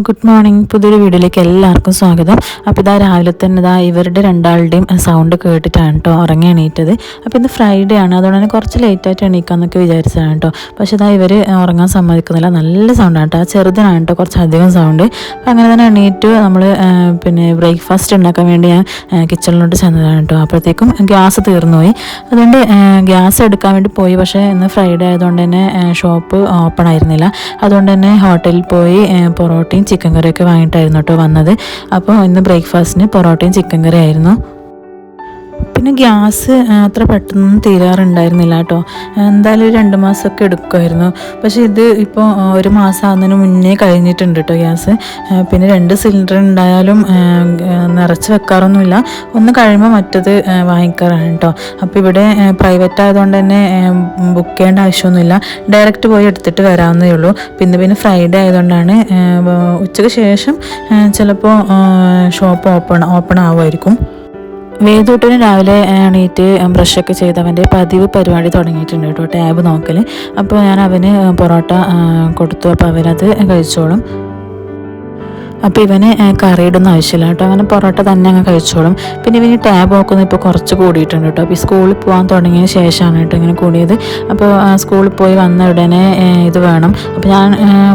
Good morning. പുതിയൊരു വീഡിയോയിലേക്ക് എല്ലാവർക്കും സ്വാഗതം. അപ്പോൾ ഇതാ രാവിലെ തന്നെ ഇവരുടെ രണ്ടാളുടെയും സൗണ്ട് കേട്ടിട്ടാണ് കേട്ടോ ഉറങ്ങി എണീറ്റത്. അപ്പോൾ ഇന്ന് ഫ്രൈഡേ ആണ്, അതുകൊണ്ട് തന്നെ കുറച്ച് ലേറ്റായിട്ട് എണീക്കാമെന്നൊക്കെ വിചാരിച്ചതാണ് കേട്ടോ. പക്ഷേ ഇതാ ഇവർ ഉറങ്ങാൻ സമ്മതിക്കുന്നില്ല. നല്ല സൗണ്ടാണ് കേട്ടോ, ആ ചെറുതിനാണ് കേട്ടോ കുറച്ചധികം സൗണ്ട്. അപ്പോൾ അങ്ങനെ തന്നെ എണീറ്റ് നമ്മൾ ബ്രേക്ക്ഫാസ്റ്റ് ഉണ്ടാക്കാൻ വേണ്ടി ഞാൻ കിച്ചണിലോട്ട് ചെന്നതാണ് കേട്ടോ. അപ്പോഴത്തേക്കും ഗ്യാസ് തീർന്നു പോയി. അതുകൊണ്ട് ഗ്യാസ് എടുക്കാൻ വേണ്ടി പോയി. പക്ഷേ ഇന്ന് ഫ്രൈഡേ ആയതുകൊണ്ട് തന്നെ ഷോപ്പ് ഓപ്പൺ ആയിരുന്നില്ല. അതുകൊണ്ട് തന്നെ ഹോട്ടലിൽ പോയി പൊറോട്ടയും ചിക്കൻ കറിയൊക്കെ വാങ്ങിയിട്ടായിരുന്നു കേട്ടോ വന്നത്. അപ്പോൾ ഇന്ന് ബ്രേക്ക്ഫാസ്റ്റിന് പൊറോട്ടയും ചിക്കൻ കറി ആയിരുന്നു. പിന്നെ ഗ്യാസ് അത്ര പെട്ടെന്ന് തീരാറുണ്ടായിരുന്നില്ല കേട്ടോ. എന്തായാലും 2 മാസമൊക്കെ എടുക്കുമായിരുന്നു. പക്ഷേ ഇത് ഇപ്പോൾ 1 മാസം ആകുന്നതിന് മുന്നേ കഴിഞ്ഞിട്ടുണ്ട് കേട്ടോ ഗ്യാസ്. പിന്നെ 2 സിലിണ്ടർ ഉണ്ടായാലും നിറച്ച് വെക്കാറൊന്നുമില്ല. ഒന്ന് കഴിയുമ്പോൾ മറ്റത് വാങ്ങിക്കാറാണ് കേട്ടോ. അപ്പോൾ ഇവിടെ പ്രൈവറ്റ് ആയതുകൊണ്ട് തന്നെ ബുക്ക് ചെയ്യേണ്ട ആവശ്യമൊന്നുമില്ല, ഡയറക്റ്റ് പോയി എടുത്തിട്ട് വരാവുന്നതേ ഉള്ളൂ. പിന്നെ ഫ്രൈഡേ ആയതുകൊണ്ടാണ് ഉച്ചയ്ക്ക് ശേഷം ചിലപ്പോൾ ഷോപ്പ് ഓപ്പൺ ആവുമായിരിക്കും. വേദൂട്ടിന് രാവിലെ എണീറ്റ് ബ്രഷൊക്കെ ചെയ്ത് അവൻ്റെ പതിവ് പരിപാടി തുടങ്ങിയിട്ടുണ്ട് കേട്ടോ, ടാബ് നോക്കൽ. അപ്പോൾ ഞാൻ അവന് പൊറോട്ട കൊടുത്തു. അപ്പോൾ അവനത് കഴിച്ചോളും. അപ്പോൾ ഇവന് കറി ഇടുന്ന ആവശ്യമില്ല കേട്ടോ, അങ്ങനെ പൊറോട്ട തന്നെ അങ്ങ് കഴിച്ചോളും. പിന്നെ ഇവന് ടാബ് നോക്കുന്നത് ഇപ്പോൾ കുറച്ച് കൂടിയിട്ടുണ്ട് കേട്ടോ. അപ്പോൾ സ്കൂളിൽ പോകാൻ തുടങ്ങിയ ശേഷമാണ് കേട്ടോ ഇങ്ങനെ കൂടിയത്. അപ്പോൾ സ്കൂളിൽ പോയി വന്ന ഉടനെ ഇത് വേണം. അപ്പോൾ ഞാൻ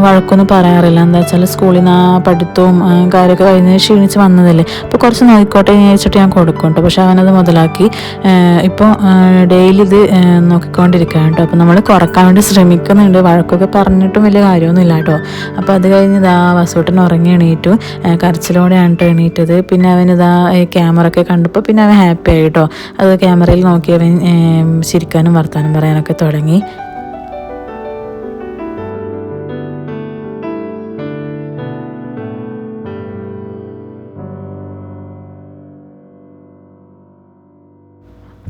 വഴക്കൊന്നും പറയാറില്ല. എന്താ വെച്ചാൽ സ്കൂളിൽ നിന്ന് പഠിത്തവും കാര്യമൊക്കെ കഴിഞ്ഞ് ക്ഷീണിച്ച് വന്നതല്ലേ, അപ്പോൾ കുറച്ച് നോക്കിക്കോട്ടെ വെച്ചിട്ട് ഞാൻ കൊടുക്കും കേട്ടോ. പക്ഷെ അവനത് മുതലാക്കി ഇപ്പോൾ ഡെയിലി ഇത് നോക്കിക്കൊണ്ടിരിക്കുകയാണ് കേട്ടോ. അപ്പോൾ നമ്മൾ കുറക്കാൻ വേണ്ടി ശ്രമിക്കുന്നുണ്ട്. വഴക്കൊക്കെ പറഞ്ഞിട്ടും വലിയ കാര്യമൊന്നുമില്ല കേട്ടോ. അപ്പോൾ അത് കഴിഞ്ഞ് വസൂട്ടൻ ഉറങ്ങി എണീറ്റു. കരച്ചിലോടെയാണ് കേട്ടോ എണീറ്റത്. പിന്നെ അവനിതാ ക്യാമറ ഒക്കെ കണ്ടപ്പോൾ പിന്നെ അവൻ ഹാപ്പി ആയി കേട്ടോ. അത് ക്യാമറയിൽ നോക്കി അവൻ ചിരിക്കാനും വർത്താനം പറയാനൊക്കെ തുടങ്ങി.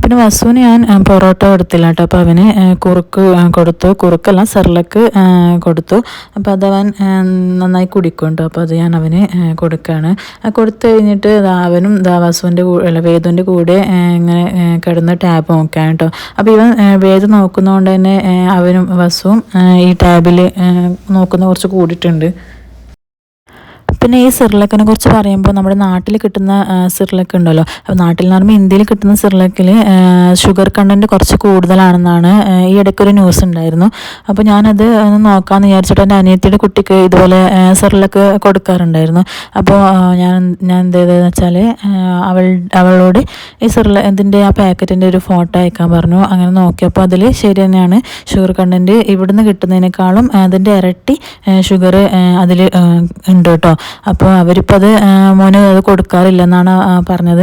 പിന്നെ വസുവിന് ഞാൻ പൊറോട്ട കൊടുത്തില്ല കേട്ടോ. അപ്പോൾ അവന് കുറുക്ക് കൊടുത്തു. കുറുക്കല്ല, സെർലക്ക് കൊടുത്തു. അപ്പോൾ അതവൻ നന്നായി കുടിക്കും കേട്ടോ. അപ്പോൾ അത് ഞാൻ അവന് കൊടുക്കുകയാണ്. കൊടുത്തു കഴിഞ്ഞിട്ട് അവനും വസുവിൻ്റെ വേദുവിൻ്റെ കൂടെ ഇങ്ങനെ കിടന്ന് ടാബ് നോക്കുകയാണ് കേട്ടോ. അപ്പോൾ ഇവൻ വേദു നോക്കുന്നതുകൊണ്ട് തന്നെ അവനും വസുവും ഈ ടാബിൽ നോക്കുന്ന കുറച്ച് കൂടിയിട്ടുണ്ട്. പിന്നെ ഈ സിർലക്കിനെ കുറിച്ച് പറയുമ്പോൾ നമ്മുടെ നാട്ടിൽ കിട്ടുന്ന സിർലക്ക് ഉണ്ടല്ലോ, അപ്പോൾ നാട്ടിൽ എന്ന് പറയുമ്പോൾ ഇന്ത്യയിൽ കിട്ടുന്ന സിർലക്കിൽ ഷുഗർ കണ്ടൻറ്റ് കുറച്ച് കൂടുതലാണെന്നാണ് ഈ ഇടയ്ക്കൊരു ന്യൂസ് ഉണ്ടായിരുന്നു. അപ്പോൾ ഞാനത് നോക്കാമെന്ന് വിചാരിച്ചിട്ട് എൻ്റെ അനിയത്തിയുടെ കുട്ടിക്ക് ഇതുപോലെ സിർലക്ക് കൊടുക്കാറുണ്ടായിരുന്നു. അപ്പോൾ ഞാൻ എന്ത് ചെയ്തതെന്ന് വെച്ചാൽ അവളോട് ഈ ഇതിൻ്റെ ആ പാക്കറ്റിൻ്റെ ഒരു ഫോട്ടോ അയക്കാൻ പറഞ്ഞു. അങ്ങനെ നോക്കിയപ്പോൾ അതിൽ ശരി തന്നെയാണ്, ഷുഗർ കണ്ടൻറ്റ് ഇവിടുന്ന് കിട്ടുന്നതിനേക്കാളും അതിൻ്റെ ഇരട്ടി ഷുഗർ അതിൽ ഉണ്ട് കേട്ടോ. അപ്പോൾ അവരിപ്പോൾ മോന് അത് കൊടുക്കാറില്ലെന്നാണ് പറഞ്ഞത്.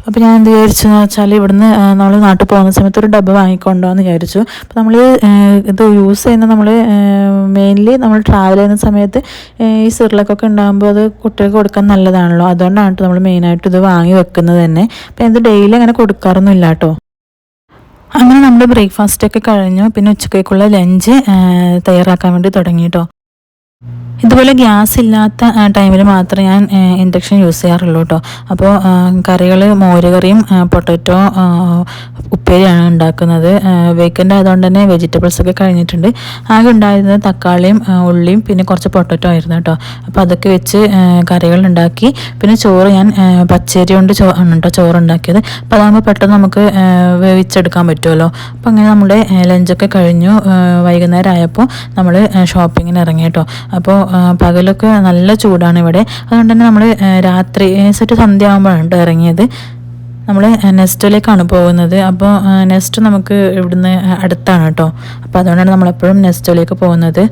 അപ്പോൾ ഞാൻ എന്ത് വിചാരിച്ചെന്ന് വെച്ചാൽ ഇവിടുന്ന് നമ്മൾ നാട്ടിൽ പോകുന്ന സമയത്ത് ഒരു ഡബ്ബ വാങ്ങിക്കൊണ്ടോന്ന് വിചാരിച്ചു. അപ്പോൾ നമ്മൾ ഇത് യൂസ് ചെയ്യുന്ന മെയിൻലി നമ്മൾ ട്രാവൽ ചെയ്യുന്ന സമയത്ത് ഈ സിർലക്കൊക്കെ ഉണ്ടാകുമ്പോൾ അത് കുട്ടികൾക്ക് കൊടുക്കാൻ നല്ലതാണല്ലോ, അതുകൊണ്ടാണ് നമ്മൾ മെയിനായിട്ട് ഇത് വാങ്ങി വെക്കുന്നത് തന്നെ. അപ്പോൾ ഇത് ഡെയിലി അങ്ങനെ കൊടുക്കാറൊന്നുമില്ല കേട്ടോ. അങ്ങനെ നമ്മുടെ ബ്രേക്ക്ഫാസ്റ്റൊക്കെ കഴിഞ്ഞു. പിന്നെ ഉച്ചക്കേക്കുള്ള ലഞ്ച് തയ്യാറാക്കാൻ വേണ്ടി തുടങ്ങി കേട്ടോ. ഇതുപോലെ ഗ്യാസ് ഇല്ലാത്ത ടൈമിൽ മാത്രമേ ഞാൻ ഇൻഡക്ഷൻ യൂസ് ചെയ്യാറുള്ളൂ കേട്ടോ. അപ്പോൾ കറികൾ മോരുകറിയും പൊട്ടറ്റോ ഉപ്പേരിയാണ് ഉണ്ടാക്കുന്നത്. വീക്കെൻഡ് ആയതുകൊണ്ട് തന്നെ വെജിറ്റബിൾസൊക്കെ കഴിഞ്ഞിട്ടുണ്ട്. ആകെ ഉണ്ടായിരുന്നത് തക്കാളിയും ഉള്ളിയും പിന്നെ കുറച്ച് പൊട്ടറ്റോ ആയിരുന്നു കേട്ടോ. അപ്പോൾ അതൊക്കെ വെച്ച് കറികൾ ഉണ്ടാക്കി. പിന്നെ ചോറ് ഞാൻ പച്ചരി കൊണ്ട് ആണ് കേട്ടോ ചോറുണ്ടാക്കിയത്. അപ്പോൾ അതാകുമ്പോൾ പെട്ടെന്ന് നമുക്ക് വേവിച്ചെടുക്കാൻ പറ്റുമല്ലോ. അപ്പോൾ അങ്ങനെ നമ്മുടെ ലഞ്ചൊക്കെ കഴിഞ്ഞു. വൈകുന്നേരം ആയപ്പോൾ നമ്മൾ ഷോപ്പിങ്ങിന് ഇറങ്ങി കേട്ടോ. അപ്പോൾ പകലൊക്കെ നല്ല ചൂടാണ് ഇവിടെ, അതുകൊണ്ട് തന്നെ നമ്മൾ രാത്രി സന്ധ്യ ആകുമ്പോഴാണ് ഇറങ്ങിയത്. നമ്മൾ നെസ്റ്റോയിലേക്കാണ് പോകുന്നത്. അപ്പോൾ നെസ്റ്റോ നമുക്ക് ഇവിടുന്ന് അടുത്താണ് കേട്ടോ. അപ്പോൾ അതുകൊണ്ടാണ് നമ്മളെപ്പോഴും നെസ്റ്റോയിലേക്ക് പോകുന്നത്.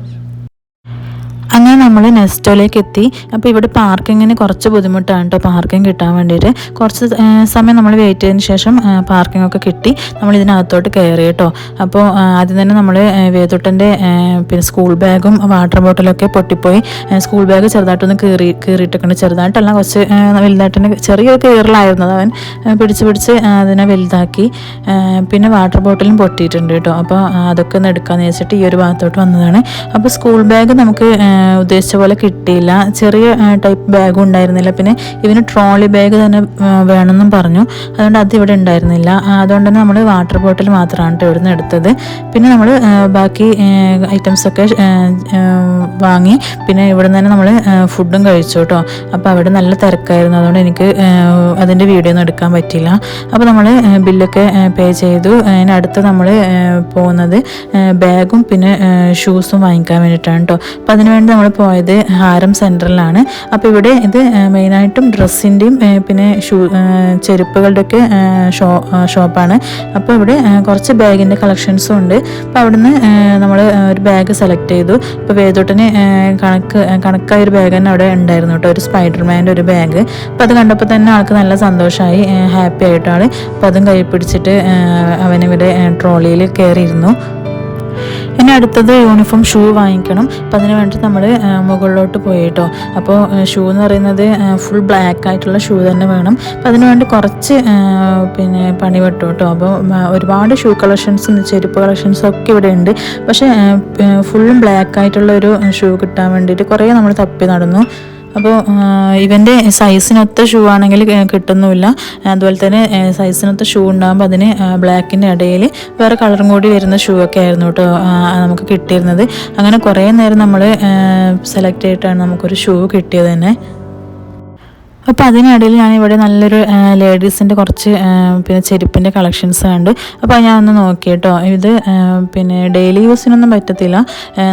അങ്ങനെ നമ്മൾ നെസ്റ്റോയിലേക്ക് എത്തി. അപ്പോൾ ഇവിടെ പാർക്കിങ്ങിന് കുറച്ച് ബുദ്ധിമുട്ടാണ് കേട്ടോ, പാർക്കിംഗ് കിട്ടാൻ വേണ്ടിയിട്ട്. കുറച്ച് സമയം നമ്മൾ വെയിറ്റ് ചെയ്തതിന് ശേഷം പാർക്കിംഗ് ഒക്കെ കിട്ടി. നമ്മൾ ഇതിനകത്തോട്ട് കയറി കേട്ടോ. അപ്പോൾ ആദ്യം തന്നെ നമ്മൾ വേദൂട്ടൻ്റെ പിന്നെ സ്കൂൾ ബാഗും വാട്ടർ ബോട്ടിലൊക്കെ പൊട്ടിപ്പോയി. സ്കൂൾ ബാഗ് ചെറുതായിട്ടൊന്ന് കീറിയിട്ടൊക്കെ, ചെറുതായിട്ടല്ല കുറച്ച് വലുതായിട്ടൊന്ന് ചെറിയൊരു കീറലായിരുന്നു. അവൻ പിടിച്ച് അതിനെ വലുതാക്കി. പിന്നെ വാട്ടർ ബോട്ടിലും പൊട്ടിയിട്ടുണ്ട് കേട്ടോ. അപ്പോൾ അതൊക്കെ ഒന്ന് എടുക്കാമെന്ന് വെച്ചിട്ട് ഈ ഒരു ഭാഗത്തോട്ട് വന്നതാണ്. അപ്പോൾ സ്കൂൾ ബാഗ് നമുക്ക് വിചാരിച്ച പോലെ കിട്ടിയില്ല. ചെറിയ ടൈപ്പ് ബാഗും ഉണ്ടായിരുന്നില്ല. പിന്നെ ഇവന് ട്രോളി ബാഗ് തന്നെ വേണമെന്നും പറഞ്ഞു. അതുകൊണ്ട് അത് ഇവിടെ ഉണ്ടായിരുന്നില്ല. അതുകൊണ്ട് തന്നെ നമ്മൾ വാട്ടർ ബോട്ടിൽ മാത്രമാണ് ഇവിടെ നിന്ന് എടുത്തത്. പിന്നെ നമ്മൾ ബാക്കി ഐറ്റംസൊക്കെ വാങ്ങി. പിന്നെ ഇവിടെ നിന്ന് തന്നെ നമ്മൾ ഫുഡും കഴിച്ചു കേട്ടോ. അപ്പോൾ അവിടെ നല്ല തിരക്കായിരുന്നു. അതുകൊണ്ട് എനിക്ക് അതിൻ്റെ വീഡിയോ ഒന്നും എടുക്കാൻ പറ്റിയില്ല. അപ്പോൾ നമ്മൾ ബില്ലൊക്കെ പേ ചെയ്തു. അതിനടുത്ത് നമ്മൾ പോകുന്നത് ബാഗും പിന്നെ ഷൂസും വാങ്ങിക്കാൻ വേണ്ടിയിട്ടാണ് കേട്ടോ. അപ്പോൾ അതിനുവേണ്ടി നമ്മൾ പോയത് ഹാരം സെൻറ്ററിലാണ്. അപ്പോൾ ഇവിടെ ഇത് മെയിനായിട്ടും ഡ്രസ്സിൻ്റെയും പിന്നെ ചെരുപ്പുകളുടെയൊക്കെ ഷോപ്പാണ്. അപ്പോൾ ഇവിടെ കുറച്ച് ബാഗിൻ്റെ കളക്ഷൻസും ഉണ്ട്. അപ്പോൾ അവിടുന്ന് നമ്മൾ ഒരു ബാഗ് സെലക്ട് ചെയ്തു. അപ്പോൾ വേദോട്ടിന് കണക്കായ ഒരു ബാഗ് തന്നെ അവിടെ ഉണ്ടായിരുന്നു കേട്ടോ, ഒരു സ്പൈഡർമാൻ്റെ ഒരു ബാഗ്. അപ്പോൾ അത് കണ്ടപ്പോൾ തന്നെ ആൾക്ക് നല്ല സന്തോഷമായി, ഹാപ്പി ആയിട്ടാണ്. അപ്പോൾ അതും കൈ പിടിച്ചിട്ട് അവനിവിടെ ട്രോളിയിൽ കയറിയിരുന്നു. ഇനി അടുത്തത് യൂണിഫോം ഷൂ വാങ്ങിക്കണം. അപ്പോൾ അതിന് വേണ്ടി നമ്മൾ മുകളിലോട്ട് പോയി കേട്ടോ. അപ്പോൾ ഷൂ എന്ന് പറയുന്നത് ഫുൾ ബ്ലാക്ക് ആയിട്ടുള്ള ഷൂ തന്നെ വേണം. അപ്പോൾ അതിന് വേണ്ടി കുറച്ച് പിന്നെ പണി പെട്ടു കേട്ടോ. അപ്പോൾ ഒരുപാട് ഷൂ കളക്ഷൻസും ചെരുപ്പ് കളക്ഷൻസും ഒക്കെ ഇവിടെ ഉണ്ട്. പക്ഷേ ഫുള്ളും ബ്ലാക്ക് ആയിട്ടുള്ള ഒരു ഷൂ കിട്ടാൻ വേണ്ടിയിട്ട് കുറേ നമ്മൾ തപ്പി നടന്നു. അപ്പോൾ ഇവൻ്റെ സൈസിനൊത്ത ഷൂ ആണെങ്കിൽ കിട്ടുന്നുമില്ല. അതുപോലെ തന്നെ സൈസിനൊത്ത ഷൂ ഉണ്ടാകുമ്പോൾ അതിന് ബ്ലാക്കിൻ്റെ ഇടയിൽ വേറെ കളറും കൂടി വരുന്ന ഷൂ ഒക്കെ ആയിരുന്നു കേട്ടോ നമുക്ക് കിട്ടിയിരുന്നത്. അങ്ങനെ കുറേ നേരം നമ്മൾ സെലക്ട് ചെയ്തിട്ടാണ് നമുക്കൊരു ഷൂ കിട്ടിയത് തന്നെ. അപ്പോൾ അതിനിടയിൽ ഞാനിവിടെ നല്ലൊരു ലേഡീസിൻ്റെ കുറച്ച് പിന്നെ ചെരുപ്പിൻ്റെ കളക്ഷൻസ് കണ്ടു. അപ്പോൾ ഞാൻ ഒന്ന് നോക്കി കേട്ടോ. ഇത് പിന്നെ ഡെയിലി യൂസിനൊന്നും പറ്റത്തില്ല.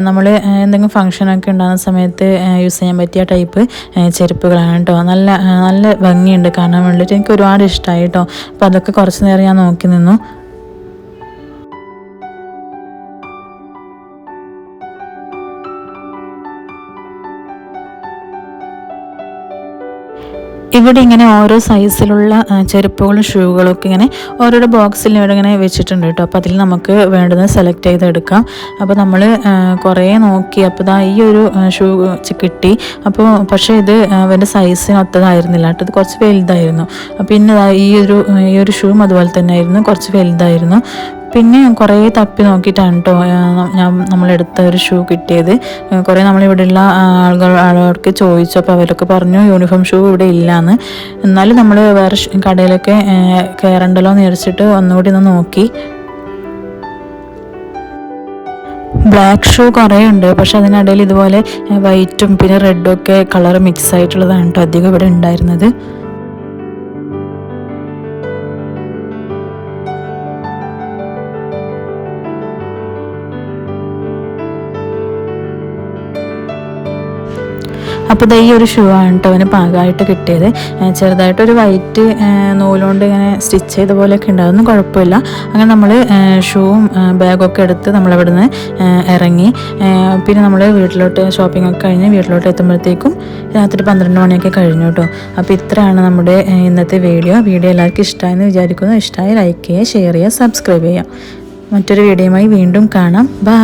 നമ്മൾ എന്തെങ്കിലും ഫംഗ്ഷനൊക്കെ ഉണ്ടാകുന്ന സമയത്ത് യൂസ് ചെയ്യാൻ പറ്റിയ ടൈപ്പ് ചെരുപ്പുകളാണ് കേട്ടോ. നല്ല ഭംഗിയുണ്ട് കാണാൻ വേണ്ടിയിട്ട്. എനിക്ക് ഒരുപാട് ഇഷ്ടമായി കേട്ടോ. അപ്പോൾ അതൊക്കെ കുറച്ച് നേരം ഞാൻ നോക്കി നിന്നു. ഇവിടെ ഇങ്ങനെ ഓരോ സൈസിലുള്ള ചെരുപ്പുകളും ഷൂകളും ഒക്കെ ഇങ്ങനെ ഓരോരോ ബോക്സിൽ ഇവിടെ ഇങ്ങനെ വെച്ചിട്ടുണ്ട് കേട്ടോ. അപ്പോൾ അതിൽ നമുക്ക് വേണ്ടത് സെലക്ട് ചെയ്തെടുക്കാം. അപ്പോൾ നമ്മൾ കുറേ നോക്കി. അപ്പോൾ ഇതാ ഈ ഒരു ഷൂ കിട്ടി. അപ്പോൾ പക്ഷേ ഇത് അവൻ്റെ സൈസിനൊത്തതായിരുന്നില്ല കേട്ടോ. ഇത് കുറച്ച് വലുതായിരുന്നു. പിന്നെ ഈ ഒരു ഷൂവും അതുപോലെ തന്നെ ആയിരുന്നു, കുറച്ച് വലുതായിരുന്നു. പിന്നെ കുറേ തപ്പി നോക്കിയിട്ടാണ് കേട്ടോ നമ്മളെടുത്ത ഒരു ഷൂ കിട്ടിയത്. കുറേ നമ്മളിവിടെയുള്ള ആളുകൾക്ക് ചോദിച്ചു. അപ്പോൾ അവരൊക്കെ പറഞ്ഞു യൂണിഫോം ഷൂ ഇവിടെ ഇല്ലയെന്ന്. എന്നാലും നമ്മൾ വേറെ കടയിലൊക്കെ കയറണ്ടല്ലോ എന്ന് വിചാരിച്ചിട്ട് ഒന്നുകൂടി ഒന്ന് നോക്കി. ബ്ലാക്ക് ഷൂ കുറേ ഉണ്ട്. പക്ഷെ അതിനിടയിൽ ഇതുപോലെ വൈറ്റും പിന്നെ റെഡും ഒക്കെ കളർ മിക്സ് ആയിട്ടുള്ളതാണ് കേട്ടോ അധികം ഇവിടെ ഉണ്ടായിരുന്നത്. അപ്പോൾ ഈ ഒരു ഷൂ ആണ് കേട്ടോ അവന് പാകമായിട്ട് കിട്ടിയത്. ചെറുതായിട്ടൊരു വൈറ്റ് നൂലുകൊണ്ട് ഇങ്ങനെ സ്റ്റിച്ച് ചെയ്ത പോലെയൊക്കെ ഉണ്ട്. അതൊന്നും കുഴപ്പമില്ല. അങ്ങനെ നമ്മൾ ഷൂവും ബാഗൊക്കെ എടുത്ത് നമ്മളവിടെ നിന്ന് ഇറങ്ങി. പിന്നെ നമ്മൾ വീട്ടിലോട്ട് ഷോപ്പിംഗ് ഒക്കെ കഴിഞ്ഞ് വീട്ടിലോട്ട് എത്തുമ്പോഴത്തേക്കും രാത്രി 12 മണിയൊക്കെ കഴിഞ്ഞു കേട്ടോ. അപ്പോൾ ഇത്രയാണ് നമ്മുടെ ഇന്നത്തെ വീഡിയോ. എല്ലാവർക്കും ഇഷ്ടമായെന്ന് വിചാരിക്കുന്നു. ഇഷ്ടമായി ലൈക്ക് ചെയ്യുക, ഷെയർ ചെയ്യുക, സബ്സ്ക്രൈബ് ചെയ്യുക. മറ്റൊരു വീഡിയോയുമായി വീണ്ടും കാണാം. ബൈ.